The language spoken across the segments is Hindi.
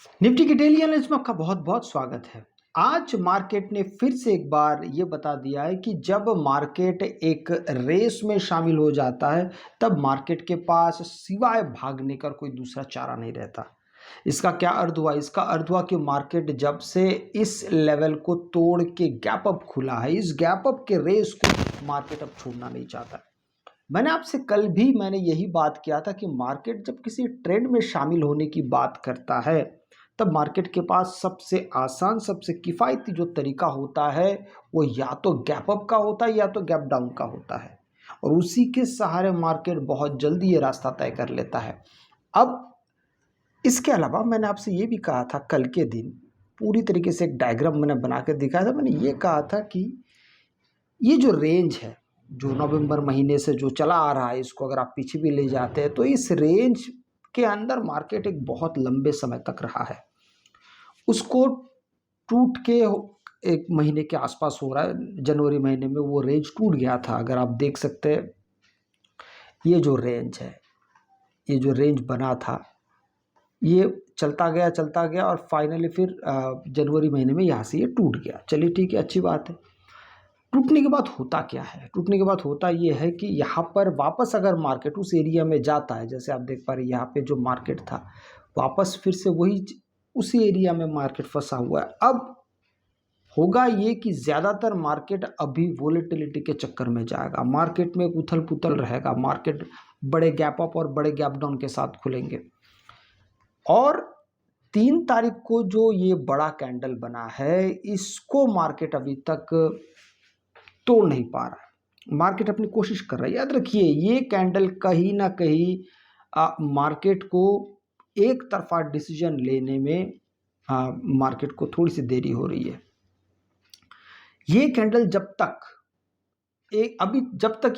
निफ्टी की डेली एनालिसिस में आपका बहुत बहुत स्वागत है। आज मार्केट ने फिर से एक बार ये बता दिया है कि जब मार्केट एक रेस में शामिल हो जाता है तब मार्केट के पास सिवाय भागने का कोई दूसरा चारा नहीं रहता। इसका क्या अर्थ हुआ? इसका अर्थ हुआ कि मार्केट जब से इस लेवल को तोड़ के गैप अप खुला है, इस गैप अप के रेस को मार्केट अब छोड़ना नहीं चाहता। मैंने आपसे कल भी यही बात किया था कि मार्केट जब किसी ट्रेंड में शामिल होने की बात करता है तब मार्केट के पास सबसे आसान, सबसे किफ़ायती जो तरीका होता है वो या तो गैप अप का होता है या तो गैप डाउन का होता है, और उसी के सहारे मार्केट बहुत जल्दी ये रास्ता तय कर लेता है। अब इसके अलावा मैंने आपसे ये भी कहा था कल के दिन, पूरी तरीके से एक डायग्राम मैंने बना के दिखाया था। मैंने ये कहा था कि ये जो रेंज है, जो नवंबर महीने से जो चला आ रहा है, इसको अगर आप पीछे भी ले जाते हैं तो इस रेंज के अंदर मार्केट एक बहुत लंबे समय तक रहा है। उसको टूट के एक महीने के आसपास हो रहा है, जनवरी महीने में वो रेंज टूट गया था। अगर आप देख सकते हैं, ये जो रेंज है, ये जो रेंज बना था, ये चलता गया और फाइनली फिर जनवरी महीने में यहाँ से ये टूट गया। चलिए ठीक है, अच्छी बात है। टूटने के बाद होता क्या है? टूटने के बाद होता ये है कि यहाँ पर वापस अगर मार्केट उस एरिया में जाता है, जैसे आप देख पा रहे हैं यहाँ पे जो मार्केट था, वापस फिर से वही उसी एरिया में मार्केट फंसा हुआ है। अब होगा ये कि ज़्यादातर मार्केट अभी वोलेटिलिटी के चक्कर में जाएगा, मार्केट में उथल पुथल रहेगा, मार्केट बड़े गैप अप और बड़े गैप डाउन के साथ खुलेंगे। और 3 तारीख को जो ये बड़ा कैंडल बना है, इसको मार्केट अभी तक तोड़ नहीं पा रहा है। मार्केट अपनी कोशिश कर रहा है। याद रखिए, ये कैंडल कहीं ना कहीं मार्केट को एक तरफा डिसीजन लेने में मार्केट को थोड़ी सी देरी हो रही है। ये कैंडल जब तक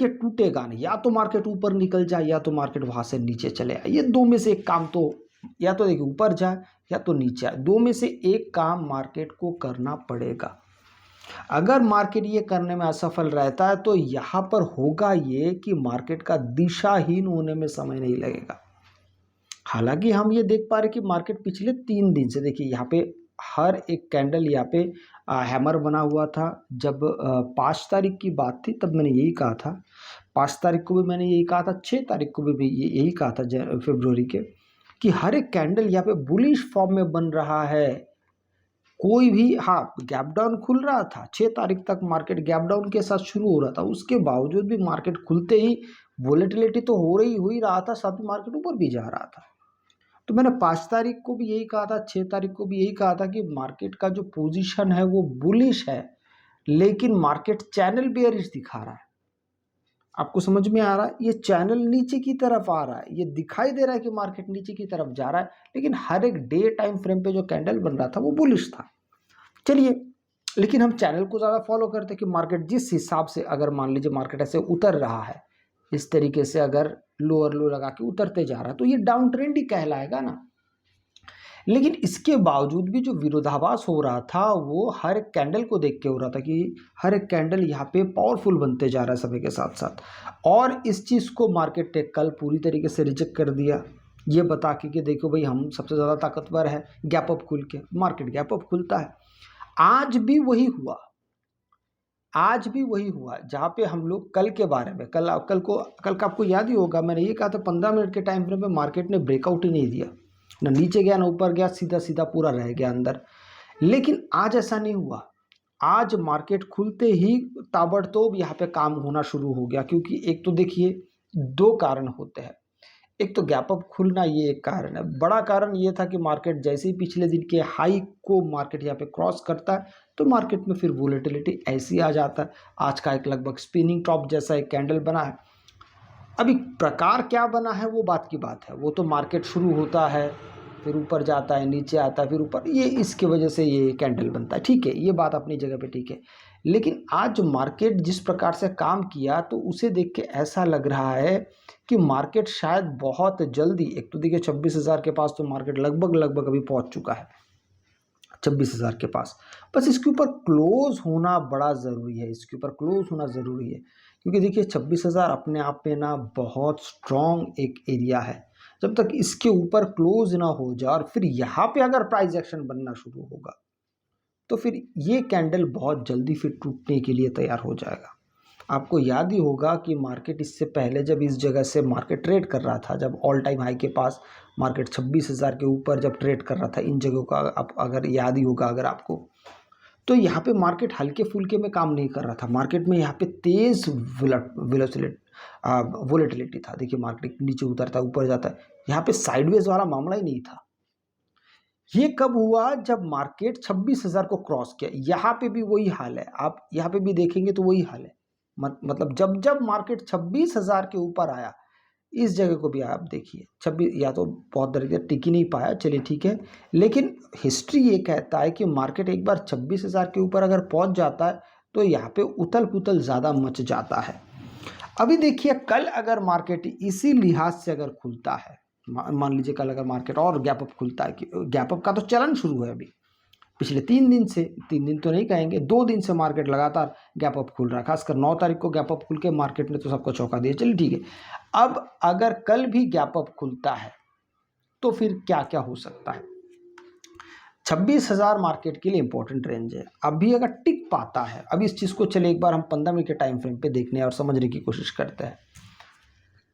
ये टूटेगा नहीं, या तो मार्केट ऊपर निकल जाए या तो मार्केट वहां से नीचे चले आए। ये दो में से एक काम तो, या तो देखिए ऊपर जाए या तो नीचे आए, दो में से एक काम मार्केट को करना पड़ेगा। अगर मार्केट ये करने में असफल रहता है तो यहाँ पर होगा ये कि मार्केट का दिशाहीन होने में समय नहीं लगेगा। हालांकि हम ये देख पा रहे कि मार्केट पिछले 3 दिन से, देखिए यहाँ पे हर एक कैंडल यहाँ पे हैमर बना हुआ था। जब 5 तारीख की बात थी तब मैंने यही कहा था, 5 तारीख को भी मैंने यही कहा था, 6 तारीख को भी यही कहा था फरवरी के, कि हर एक कैंडल यहाँ पे बुलिश फॉर्म में बन रहा है। कोई भी, हाँ, गैप डाउन खुल रहा था, 6 तारीख तक मार्केट गैप डाउन के साथ शुरू हो रहा था, उसके बावजूद भी मार्केट खुलते ही वोलेटिलिटी तो हो ही रहा था, साथ में मार्केट ऊपर भी जा रहा था। तो मैंने 5 तारीख को भी यही कहा था, 6 तारीख को भी यही कहा था कि मार्केट का जो पोजीशन है वो बुलिश है, लेकिन मार्केट चैनल बेयरिश दिखा रहा है। आपको समझ में आ रहा है? ये चैनल नीचे की तरफ आ रहा है, ये दिखाई दे रहा है कि मार्केट नीचे की तरफ जा रहा है, लेकिन हर एक डे टाइम फ्रेम पे जो कैंडल बन रहा था वो बुलिश था। चलिए, लेकिन हम चैनल को ज़्यादा फॉलो करते हैं कि मार्केट जिस हिसाब से, अगर मान लीजिए मार्केट ऐसे उतर रहा है, इस तरीके से अगर लोअर लो लगा के उतरते जा रहा है तो ये डाउन ट्रेंड ही कहलाएगा ना। लेकिन इसके बावजूद भी जो विरोधाभास हो रहा था वो हर एक कैंडल को देख के हो रहा था कि हर एक कैंडल यहाँ पे पावरफुल बनते जा रहा है समय के साथ साथ। और इस चीज़ को मार्केट ने कल पूरी तरीके से रिजेक्ट कर दिया, ये बता कि देखो भाई, हम सबसे ज़्यादा ताकतवर है, गैप अप खुल के मार्केट गैप अप खुलता है। आज भी वही हुआ, आज भी वही हुआ। जहाँ पे हम लोग कल के बारे में, कल का आपको याद ही होगा, मैंने ये कहा था 15 मिनट के टाइम फ्रेम पे मार्केट ने ब्रेकआउट ही नहीं दिया, ना नीचे गया ना ऊपर गया, सीधा सीधा पूरा रह गया अंदर। लेकिन आज ऐसा नहीं हुआ। आज मार्केट खुलते ही ताबड़तोड़ यहाँ पे काम होना शुरू हो गया, क्योंकि एक तो देखिए, 2 कारण होते हैं। एक तो गैप अप खुलना, ये एक कारण है। बड़ा कारण ये था कि मार्केट जैसे ही पिछले दिन के हाई को मार्केट यहाँ पे क्रॉस करता है तो मार्केट में फिर वोलेटिलिटी ऐसी आ जाता है। आज का एक लगभग स्पिनिंग टॉप जैसा एक कैंडल बना है। अभी प्रकार क्या बना है वो बात की बात है, वो तो मार्केट शुरू होता है, फिर ऊपर जाता है, नीचे आता है, फिर ऊपर, ये इसके वजह से ये कैंडल बनता है। ठीक है, ये बात अपनी जगह पे ठीक है। लेकिन आज जो मार्केट जिस प्रकार से काम किया तो उसे देख के ऐसा लग रहा है कि मार्केट शायद बहुत जल्दी, एक तो देखिए 26,000 के पास तो मार्केट लगभग अभी पहुंच चुका है, 26,000 के पास। बस इसके ऊपर क्लोज होना बड़ा ज़रूरी है, इसके ऊपर क्लोज होना ज़रूरी है, क्योंकि देखिए 26,000 अपने आप में ना बहुत स्ट्रॉन्ग एक एरिया है। जब तक इसके ऊपर क्लोज ना हो जाए और फिर यहाँ पे अगर प्राइस एक्शन बनना शुरू होगा तो फिर ये कैंडल बहुत जल्दी फिर टूटने के लिए तैयार हो जाएगा। आपको याद ही होगा कि मार्केट इससे पहले जब इस जगह से मार्केट ट्रेड कर रहा था, जब ऑल टाइम हाई के पास मार्केट 26,000 के ऊपर जब ट्रेड कर रहा था, इन जगहों का आप अगर याद ही होगा अगर आपको, तो यहाँ पे मार्केट हल्के फुल्के में काम नहीं कर रहा था। मार्केट में यहाँ पे तेज़ वोलेटिलिटी था। देखिए मार्केट नीचे उतरता है ऊपर जाता है, यहाँ पे साइडवेज वाला मामला ही नहीं था। ये कब हुआ? जब मार्केट 26,000 को क्रॉस किया। यहाँ पे भी वही हाल है, आप यहाँ पे भी देखेंगे तो वही हाल है। मतलब जब जब मार्केट 26,000 के ऊपर आया, इस जगह को भी आप देखिए 26, या तो बहुत देर तक टिक ही नहीं पाया, चलिए ठीक है, लेकिन हिस्ट्री ये कहता है कि मार्केट एक बार 26,000 के ऊपर अगर पहुंच जाता है तो यहाँ पे उथल पुथल ज़्यादा मच जाता है। अभी देखिए कल अगर मार्केट इसी लिहाज से अगर खुलता है, मान लीजिए कल अगर मार्केट और गैप अप खुलता है, कि गैप अप का तो चलन शुरू है अभी पिछले 3 दिन से, 3 दिन तो नहीं कहेंगे, 2 दिन से मार्केट लगातार गैप अप खुल रहा है। खासकर 9 तारीख को गैप अप खुल के मार्केट ने तो सबको चौंका दिया। चलिए ठीक है, अब अगर कल भी गैप अप खुलता है तो फिर क्या क्या हो सकता है? 26,000 मार्केट के लिए इंपॉर्टेंट रेंज है। अभी अगर टिक पाता है, अब इस चीज़ को चले एक बार हम 15 मिनट के टाइम फ्रेम पे देखने और समझने की कोशिश करते हैं।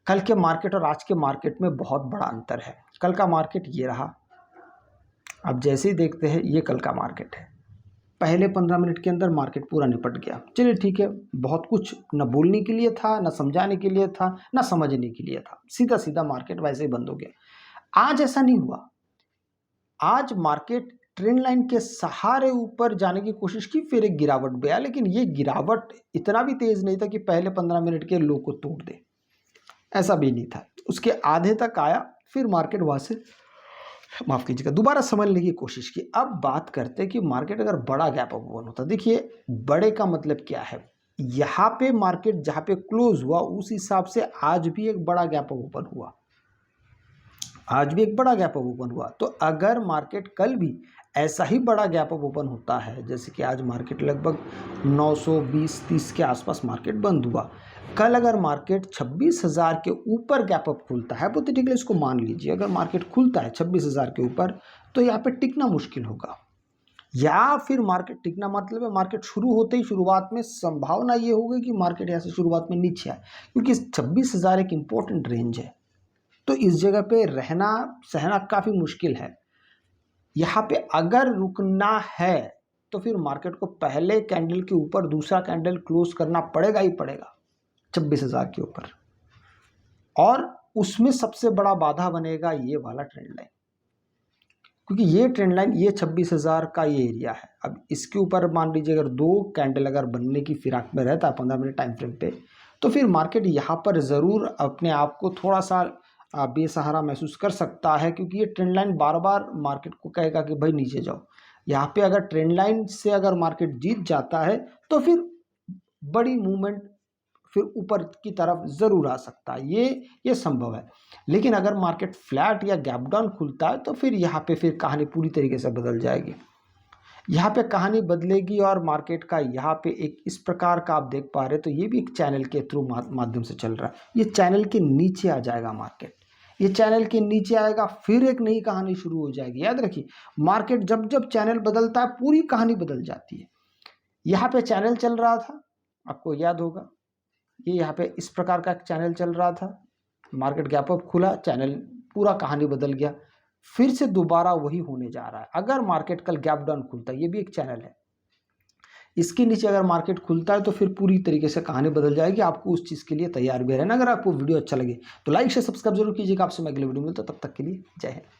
कल के मार्केट और आज के मार्केट में बहुत बड़ा अंतर है। कल का मार्केट ये रहा, अब जैसे ही देखते हैं ये कल का मार्केट है। पहले 15 मिनट के अंदर मार्केट पूरा निपट गया। चलिए ठीक है, बहुत कुछ न बोलने के लिए था, न समझाने के लिए था, न समझने के लिए था, सीधा सीधा मार्केट वैसे ही बंद हो गया। आज ऐसा नहीं हुआ। आज मार्केट ट्रेंड लाइन के सहारे ऊपर जाने की कोशिश की, फिर एक गिरावट भी आया, लेकिन ये गिरावट इतना भी तेज नहीं था कि पहले 15 मिनट के लो को तोड़ दे, ऐसा भी नहीं था। उसके आधे तक आया, फिर मार्केट वहां से, माफ कीजिएगा, दोबारा समझने की कोशिश की। अब बात करते हैं कि मार्केट अगर बड़ा गैप अप ओपन होता, देखिए बड़े का मतलब क्या है, यहाँ पे मार्केट जहाँ पे क्लोज हुआ उस हिसाब से आज भी एक बड़ा गैप अप ओपन हुआ, आज भी एक बड़ा गैप अप ओपन हुआ। तो अगर मार्केट कल भी ऐसा ही बड़ा गैप अप ओपन होता है, जैसे कि आज मार्केट लगभग 920-30 के आसपास मार्केट बंद हुआ, कल अगर मार्केट 26,000 के ऊपर गैप अप खुलता है, हिपोथेटिकली इसको मान लीजिए, अगर मार्केट खुलता है 26,000 के ऊपर, तो यहाँ पे टिकना मुश्किल होगा। या फिर मार्केट टिकना मतलब है मार्केट शुरू होते ही शुरुआत में संभावना ये होगी कि मार्केट यहाँ से शुरुआत में नीचे आए, क्योंकि 26,000 एक इंपॉर्टेंट रेंज है। तो इस जगह पे रहना सहना काफ़ी मुश्किल है। यहाँ पे अगर रुकना है तो फिर मार्केट को पहले कैंडल के ऊपर दूसरा कैंडल क्लोज करना पड़ेगा ही पड़ेगा 26,000 के ऊपर, और उसमें सबसे बड़ा बाधा बनेगा ये वाला ट्रेंड लाइन, क्योंकि ये ट्रेंड लाइन, ये 26,000 का ये एरिया है। अब इसके ऊपर मान लीजिए अगर 2 कैंडल अगर बनने की फिराक में रहता है 15 मिनट टाइम फ्रेम पे, तो फिर मार्केट यहाँ पर ज़रूर अपने आप को थोड़ा सा बेसहारा महसूस कर सकता है, क्योंकि ये ट्रेंड लाइन बार बार मार्केट को कहेगा कि भाई नीचे जाओ। यहाँ पे अगर ट्रेंड लाइन से अगर मार्केट जीत जाता है तो फिर बड़ी मूवमेंट फिर ऊपर की तरफ ज़रूर आ सकता है, ये संभव है। लेकिन अगर मार्केट फ्लैट या गैप डाउन खुलता है तो फिर यहाँ पे फिर कहानी पूरी तरीके से बदल जाएगी। यहाँ पे कहानी बदलेगी और मार्केट का यहाँ पे एक इस प्रकार का आप देख पा रहे, तो ये भी एक चैनल के थ्रू माध्यम से चल रहा है। ये चैनल के नीचे आ जाएगा मार्केट, ये चैनल के नीचे आएगा, फिर एक नई कहानी शुरू हो जाएगी। याद रखिए, मार्केट जब जब चैनल बदलता है पूरी कहानी बदल जाती है। यहाँ पे चैनल चल रहा था, आपको याद होगा, ये यहाँ पे इस प्रकार का चैनल चल रहा था, मार्केट गैप अप खुला, चैनल पूरा कहानी बदल गया, फिर से दोबारा वही होने जा रहा है। अगर मार्केट कल गैप डाउन खुलता है, ये भी एक चैनल है, इसके नीचे अगर मार्केट खुलता है तो फिर पूरी तरीके से कहानी बदल जाएगी। आपको उस चीज़ के लिए तैयार भी रहना। अगर आपको वीडियो अच्छा लगे तो लाइक शेयर सब्सक्राइब जरूर कीजिएगा। आपसे मैं अगले वीडियो में मिलता हूं, तब तक के लिए जय हिंद।